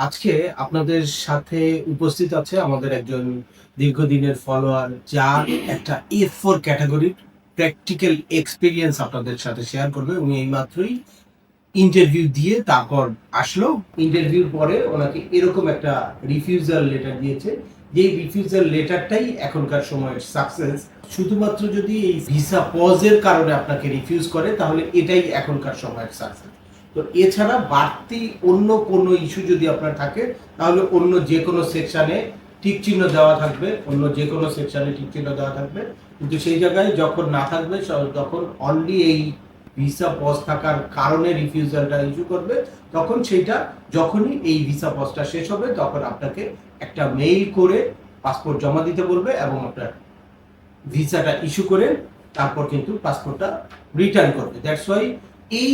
আজকে আপনাদের সাথে উপস্থিত আছে আমাদের একজন দীর্ঘদিনের ফলোয়ার, যার একটা A4 ক্যাটাগরির প্র্যাকটিক্যাল এক্সপেরিয়েন্স আপনাদের সাথে শেয়ার করবে। উনি এইমাত্রই ইন্টারভিউ দিয়ে তারপর আসলো। ইন্টারভিউর পরে ওনাকে এরকম একটা রিফিউজাল লেটার দিয়েছে, যেই রিফিউজাল লেটারটাই এখনকার সময়ের সাকসেস। শুধুমাত্র যদি এই ভিসা পজের কারণে আপনাকে রিফিউজ করে, তাহলে এটাই এখনকার সময়ের সাকসেস। তো এছাড়া বাড়তি অন্য কোনো ইস্যু যদি আপনার থাকে, তাহলে অন্য যে কোনো সেকশানে টিক চিহ্ন দেওয়া থাকবে, কিন্তু সেই জায়গায় যখন না থাকবে, তখন অনলি এই ভিসা পজ থাকার কারণে রিফিউজালটা ইস্যু করবে। তখন সেইটা যখনই এই ভিসা পজটা শেষ হবে, তখন আপনাকে একটা মেইল করে পাসপোর্ট জমা দিতে বলবে এবং আপনার ভিসাটা ইস্যু করে তারপর কিন্তু পাসপোর্টটা রিটার্ন করবে। দ্যাটস ওয়াই এই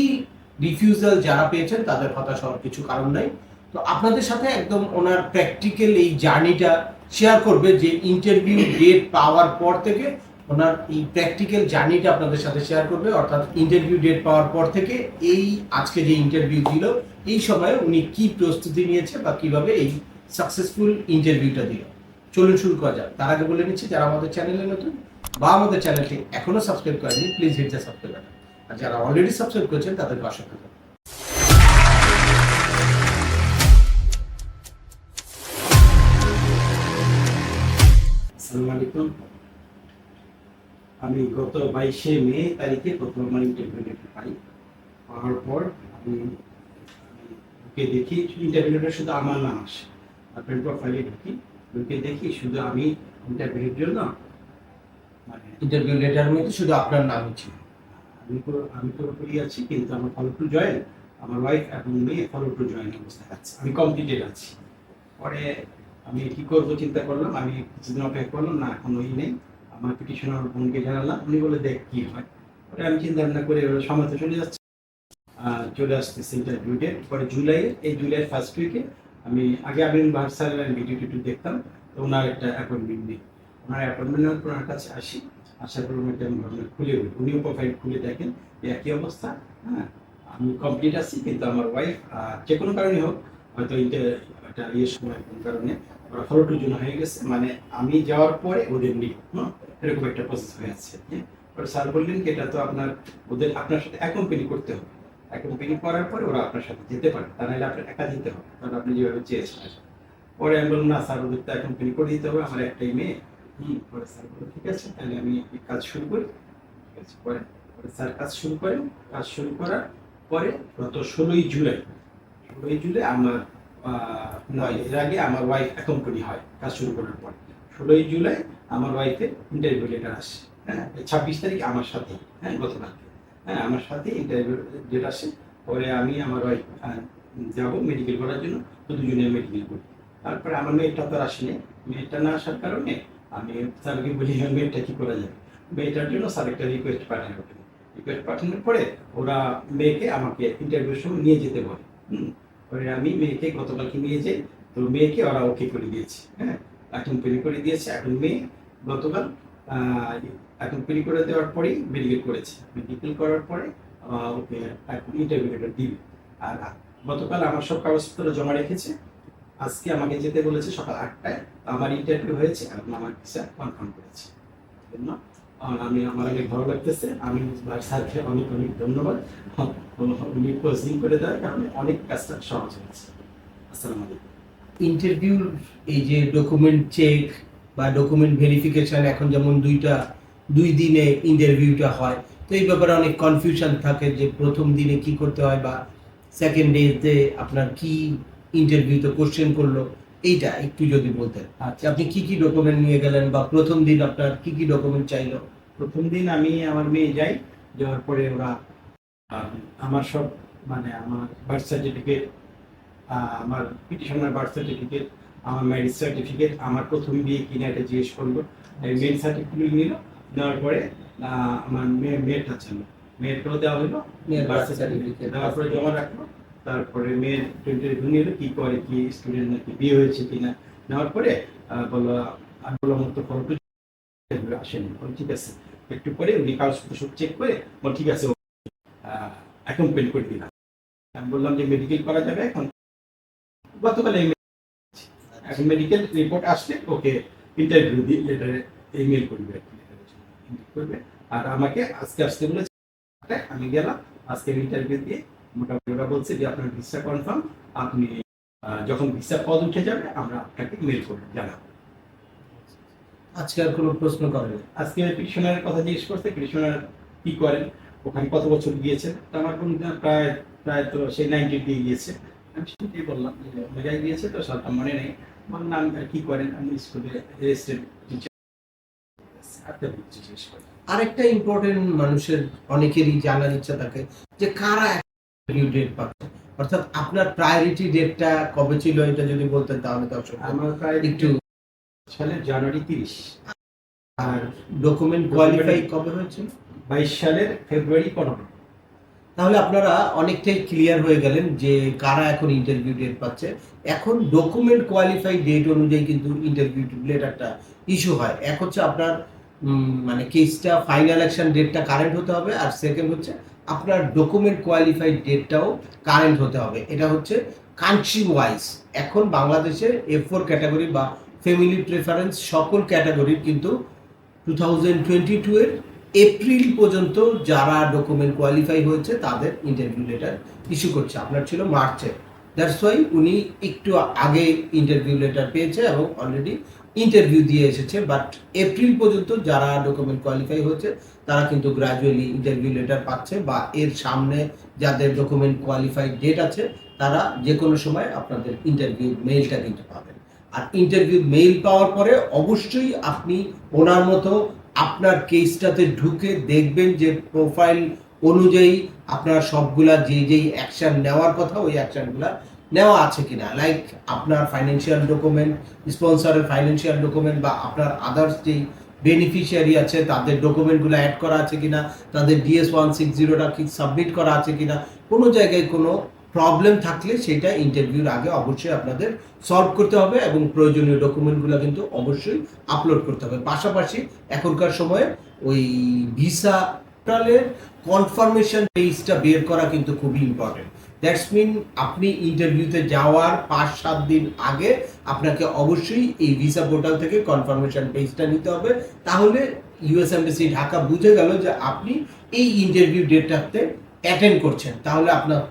রিফিউজাল যারা পেয়েছেন তাদের হতাশ হওয়ার কিছু কারণ নাই। তো আপনাদের সাথে একদম ওনার প্র্যাকটিক্যাল এই জার্নিটা শেয়ার করবে, যে ইন্টারভিউ ডেট পাওয়ার পর থেকে ওনার এই প্র্যাকটিক্যাল জার্নিটা আপনাদের সাথে শেয়ার করবে। অর্থাৎ ইন্টারভিউ ডেট পাওয়ার পর থেকে এই আজকে যে ইন্টারভিউ দিল, এই সময়ে উনি কি প্রস্তুতি নিয়েছে বা কিভাবে এই সাকসেসফুল ইন্টারভিউটা দিল। চলুন শুরু করা যাক। তার আগে বলে নিচ্ছি, যারা আমাদের চ্যানেলে নতুন বা আমাদের চ্যানেলটি এখনো সাবস্ক্রাইব করেনি, please hit the subscribe button. আর যারা অলরেডি সাবস্ক্রাইব করেছেন তাদেরকে অসংখ্য ধন্যবাদ। আসসালামু আলাইকুম। আমি গত 22শে মে তারিখে প্রথম আমার ইন্টারভিউ লেটার পাই। পাওয়ার পর আমি ঢুকে দেখি ইন্টারভিউ লেটার শুধু আমার নাম আসে। আপনার প্রোফাইলে ঢুকে দেখি শুধু আমি ইন্টারভিউর জন্য মানে ইন্টারভিউ লেটার মধ্যে শুধু আপনার নামই ছিল। আমি পুরোপুরি আছি, কিন্তু আমার ফলো টু জয়েন, আমার ওয়াইফ এবং মেয়ে ফলো টু জয়েন অবস্থায় আছে। আমি কমপ্লিটেড আছি। পরে আমি কি করবো চিন্তা করলাম, আমি কিছুদিন অপেক্ষা করলাম, না কোনো নেই। আমার পিটিশনার বোনকে জানালাম, উনি বলে দেখ কি হয়। পরে আমি চিন্তা ভাবনা করে সময় তো চলে আসতেছে ইন্টারভিউ ডেট। পরে জুলাইয়ের ফার্স্ট উইকে আমি ভার্সালের ভিডিও টিডিও দেখতাম। তো ওনার একটা অ্যাপয়েন্টমেন্ট নিই। ওনার অ্যাপয়েন্টমেন্ট ওনার কাছে আসার পর খুলে উনিও প্রোফাইল খুলে দেখেন যে একই অবস্থা। হ্যাঁ, আমি কমপ্লিট আছি, কিন্তু আমার ওয়াইফ যে কোনো কারণে হোক, হয়তো একটা সময় কোন কারণে ওরা ফলো টু জন্য হয়ে গেছে, মানে আমি যাওয়ার পরে ওদের নিয়ে এরকম একটা প্রসেস হয়ে আছে। স্যার বললেন কি এটা তো আপনার সাথে অ্যাকম্পানি করতে হবে। অ্যাকম্পানি করার পরে ওরা আপনার সাথে যেতে পারে, তা নাহলে আপনার একা যেতে হবে, কারণ আপনি যেভাবে চেয়েছেন। পরে আমি বললাম না স্যার, ওদের তো অ্যাকম্পানি করে দিতে হবে, আমার একটাই মেয়ে। পরে স্যার বললো ঠিক আছে, তাহলে আমি কাজ শুরু করি। ঠিক আছে, পরে স্যার কাজ শুরু করেন। কাজ শুরু করার পরে গত 16ই জুলাই আমার এর আগে আমার ওয়াইফ অ্যাকম্পানি হয় কাজ শুরু করার পর। 16ই জুলাই আমার ওয়াইফের ইন্টারভিউ লেটার আসে। হ্যাঁ, 26 তারিখ আমার সাথে, হ্যাঁ গতকালকে, হ্যাঁ আমার সাথে ইন্টারভিউ ডেট আসে। পরে আমি আমার ওয়াইফ যাবো মেডিকেল করার জন্য, তো দুজনে মেডিকেল করি। তারপরে আমার মেয়েটা তো আর আসেনি। মেয়েটা না আসার কারণে আমি স্যারকে বলি মেয়েটা কি করা যাবে। মেয়েটার জন্য স্যার একটা রিকোয়েস্ট পাঠানো। রিকোয়েস্ট পাঠানোর পরে ওরা মেয়েকে আমাকে ইন্টারভিউর সময় নিয়ে যেতে বলে। পরে আমি মেয়েকে গতকালকে নিয়ে যাই। তো মেয়েকে ওরা ওকে করে দিয়েছে। হ্যাঁ, এখন পেরি করে দিয়েছে। এখন মেয়ে গতকাল এখন পেরি করে দেওয়ার পরেই মেডিকেল করেছে। মেডিকেল করার পরে ওকে এখন ইন্টারভিউটা দিবে। আর গতকাল আমার সব কাগজপত্র জমা রেখেছে। আজকে আমাকে যেতে বলেছে সকাল 8টায়। আমার ইন্টারভিউ হয়েছে এবং আমার ভিসা কনফার্ম করেছে। জন্য আমার অনেক ভালো লাগতেছে। আমি স্যারকে অনেক অনেক ধন্যবাদ। উনি কোচিং করে দেওয়ার কারণে অনেক কাজটা সহজ হয়েছে। আসসালামু আলাইকুম। ইন্টারভিউর এই যে ডকুমেন্ট চেক বা ডকুমেন্ট ভেরিফিকেশন, এখন যেমন দুই দিনে ইন্টারভিউটা হয়, তো এই ব্যাপারে অনেক কনফিউশন থাকে যে প্রথম দিনে কি করতে হয় বা সেকেন্ড ডেতে আপনার কি ইন্টারভিউতে কোশ্চেন করলো, এইটা একটু যদি বলতেন। আচ্ছা, আপনি কি কি ডকুমেন্ট নিয়ে গেলেন বা প্রথম দিন আপনার কি কি ডকুমেন্ট চাইলো? প্রথম দিন আমি আমার মেয়ে যাই। যাওয়ার পরে ওরা আমার সব মানে আমার বার্থ সার্টিফিকেট, আমার পিটিশনের বার্থ সার্টিফিকেট, আমার ম্যারেজ সার্টিফিকেট, আমার প্রথম বিয়ে কিনা এটা জিজ্ঞেস করলো। মেয়ের সার্টিফিকেট নিল। নেওয়ার পরে আমার মেয়েরটা ছিল, মেয়েরটাও দেওয়া হলো। বার্থ সার্টিফিকেট দেওয়ার পরে জমা রাখলো। তারপরে মেয়ের ইন্টারভিউ নিল, কি করে, কি স্টুডেন্ট নাকি বিয়ে হয়েছে কিনা। নেওয়ার পরে বললো, আমি বললাম তো ফটো আসেনি। ঠিক আছে, একটু পরে উনি কাগজপত্র সব চেক করে বল ঠিক আছে অ্যাকম্পেন্ট করে দিলাম। আমি বললাম যে মেডিকেল করা যাবে এখন। গতকাল এখন মেডিকেল রিপোর্ট আসলে ওকে ইন্টারভিউ দিয়ে লেটারে ইমেল করবে আর কি, ইমেল করবে। আর আমাকে আজকে আসতে বলেছে, আমি গেলাম আজকে ইন্টারভিউ দিয়ে। মোটামুটি ওরা বলছে যে আপনার ভিসা কনফার্ম, আপনি যখন ভিসা পদ উঠে যাবে আমরা আপনাকে ইমেল করবো, জানাবো। আজকে আর কোনো প্রশ্ন করেন? আজকে পিটিশনারের কথা জিজ্ঞেস করছে, পিটিশনার কি করেন, ওখানে কত বছর গিয়েছেন। তো আমার বন্ধু প্রায় প্রায় তো সেই 90 দিয়ে গিয়েছে। আমি সেটাই বললাম যে মেজাজ গিয়েছে তো সালটা মনে নেই। বললাম কি করেন, আমি স্কুলে রেজিস্ট্রেড টিচার। জিজ্ঞেস করি আরেকটা ইম্পর্টেন্ট মানুষের অনেকেরই জানার ইচ্ছা থাকে যে কারা ইন্টারভিউ ডেট পাচ্ছে, অর্থাৎ আপনার প্রায়োরিটি ডেটটা কবে ছিল, এটা যদি বলতেন তাহলে দর্শক আমার প্রায় একটু। সালের জানুয়ারি 30, আর ডকুমেন্ট কোয়ালিফাই কবে হয়েছিল? 22 সালের ফেব্রুয়ারি 15। তাহলে আপনারা অনেকটাই ক্লিয়ার হয়ে গেলেন যে কারা এখন ইন্টারভিউ ডেট পাচ্ছে। এখন ডকুমেন্ট কোয়ালিফাই ডেট অনুযায়ী কিন্তু ইন্টারভিউ লেটারটা ইস্যু হয়। এক হচ্ছে আপনার মানে কেসটা ফাইনাল অ্যাকশন ডেটটা কারেন্ট হতে হবে, আর সেকেন্ড হচ্ছে আপনার ডকুমেন্ট কোয়ালিফাইড ডেটটাও কারেন্ট হতে হবে। এটা হচ্ছে কান্ট্রি ওয়াইজ। এখন বাংলাদেশে F4 ক্যাটাগরি বা ফ্যামিলি প্রেফারেন্স সকল ক্যাটাগরির কিন্তু 2022 এর এপ্রিল পর্যন্ত যারা ডকুমেন্ট কোয়ালিফাই হয়েছে তাদের ইন্টারভিউ লেটার ইস্যু করছে। আপনার ছিল মার্চে, দ্যাটস ওয়াই উনি একটু আগে ইন্টারভিউ লেটার পেয়েছে এবং অলরেডি ইন্টারভিউ দিয়ে এসেছে। বাট এপ্রিল পর্যন্ত যারা ডকুমেন্ট কোয়ালিফাই হয়েছে তারা কিন্তু গ্র্যাজুয়ালি ইন্টারভিউ লেটার পাচ্ছে, বা এর সামনে যাদের ডকুমেন্ট কোয়ালিফাইড ডেট আছে তারা যে কোনো সময় আপনাদের ইন্টারভিউ মেইলটা কিন্তু পাবেন। আর ইন্টারভিউ মেইল পাওয়ার পরে অবশ্যই আপনি ওনার মতো আপনার কেসটাতে ঢুকে দেখবেন যে প্রোফাইল অনুযায়ী আপনার সবগুলা যেই অ্যাকশন নেওয়ার কথা ওই অ্যাকশনগুলা নেওয়া আছে কিনা। লাইক আপনার ফাইন্যান্সিয়াল ডকুমেন্ট, স্পন্সরের ফাইন্যান্সিয়াল ডকুমেন্ট, বা আপনার আদার্স যেই বেনিফিশিয়ারি আছে তাদের ডকুমেন্টগুলো অ্যাড করা আছে কিনা, তাদের DS-160টা কি সাবমিট করা আছে কিনা। কোনো জায়গায় কোনো প্রবলেম থাকলে সেটা ইন্টারভিউর আগে অবশ্যই আপনাদের সলভ করতে হবে এবং প্রয়োজনীয় ডকুমেন্টগুলো কিন্তু অবশ্যই আপলোড করতে হবে। পাশাপাশি এখনকার সময়ে ওই ভিসা কনফার্মেশন পেজটা বের করা কিন্তু খুবই ইম্পর্টেন্ট। দ্যাটস মিন আপনি ইন্টারভিউতে যাওয়ার 5-7 দিন আগে আপনাকে অবশ্যই এই ভিসা পোর্টাল থেকে কনফার্মেশন পেজটা নিতে হবে। তাহলে US এমবাসি ঢাকা বুঝে গেল যে আপনি এই ইন্টারভিউ ডেটটাতে অ্যাটেন্ড করছেন, তাহলে আপনার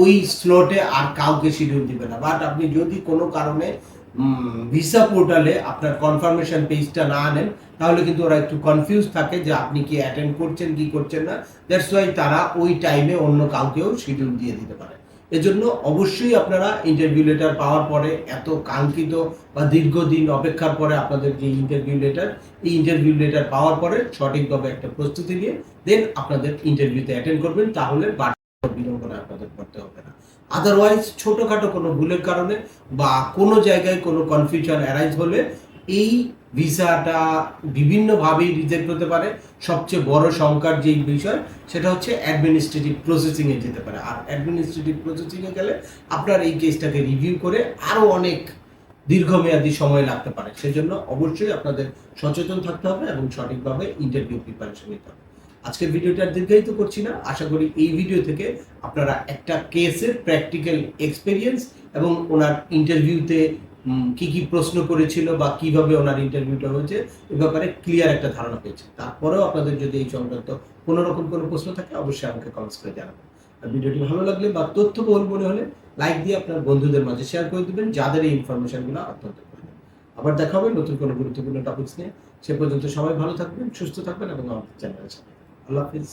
ওই স্লটে আর কাউকে শিডিউল দিবে না। বাট আপনি যদি কোনো কারণে ভিসা পোর্টালে আপনার কনফার্মেশন পেজটা না আনেন তাহলে কিন্তু ওরা একটু কনফিউজ থাকে যে আপনি কি অ্যাটেন্ড করছেন কি করছেন না। দ্যাটস ওয়াই তারা ওই টাইমে অন্য কাউকেও শিডিউল দিয়ে দিতে পারে। এজন্য অবশ্যই আপনারা ইন্টারভিউ লেটার পাওয়ার পরে, এত কাঙ্ক্ষিত বা দীর্ঘদিন অপেক্ষার পরে আপনাদের যে ইন্টারভিউ লেটার, এই ইন্টারভিউ লেটার পাওয়ার পরে সঠিকভাবে একটা প্রস্তুতি নিয়ে দেন আপনাদের ইন্টারভিউতে অ্যাটেন্ড করবেন, তাহলে বিড়ম্বনা আপনাদের করতে হবে না। আদারওয়াইজ ছোটখাটো কোনো ভুলের কারণে বা কোনো জায়গায় কোনো কনফিউশন অ্যারাইজ হলে এই ভিসাটা বিভিন্নভাবেই রিজেক্ট হতে পারে। সবচেয়ে বড় সংখ্যার যেই বিষয় সেটা হচ্ছে অ্যাডমিনিস্ট্রেটিভ প্রসেসিংয়ে যেতে পারে। আর অ্যাডমিনিস্ট্রেটিভ প্রসেসিংয়ে গেলে আপনার এই কেসটাকে রিভিউ করে আরও অনেক দীর্ঘমেয়াদী সময় লাগতে পারে। সেজন্য অবশ্যই আপনাদের সচেতন থাকতে হবে এবং সঠিকভাবে ইন্টারভিউ প্রিপারেশন নিতে হবে। আজকের ভিডিওটা দীর্ঘায়িত করছি না, আশা করি এই ভিডিও থেকে আপনারা একটা কেসের প্র্যাকটিক্যাল এক্সপেরিয়েন্স এবং ওনার ইন্টারভিউতে কি কি প্রশ্ন করেছিল বা কিভাবে ওনার ইন্টারভিউটা হয়েছে এ ব্যাপারে ক্লিয়ার একটা ধারণা পেয়েছে। তারপরেও আপনাদের যদি এই সংক্রান্ত কোনো রকম কোনো প্রশ্ন থাকে অবশ্যই আমাকে কমেন্টস করে জানাবেন। আর ভিডিওটি ভালো লাগলে বা তথ্যবহুল মনে হলে লাইক দিয়ে আপনার বন্ধুদের মাঝে শেয়ার করে দেবেন যাদের এই ইনফরমেশনগুলো অত্যন্ত প্রয়োজন। আবার দেখা হবে নতুন কোনো গুরুত্বপূর্ণ টপিকস নিয়ে। সে পর্যন্ত সবাই ভালো থাকবেন, সুস্থ থাকবেন এবং আমাদের চ্যানেলের সাথে। আল্লাহ হাফিজ।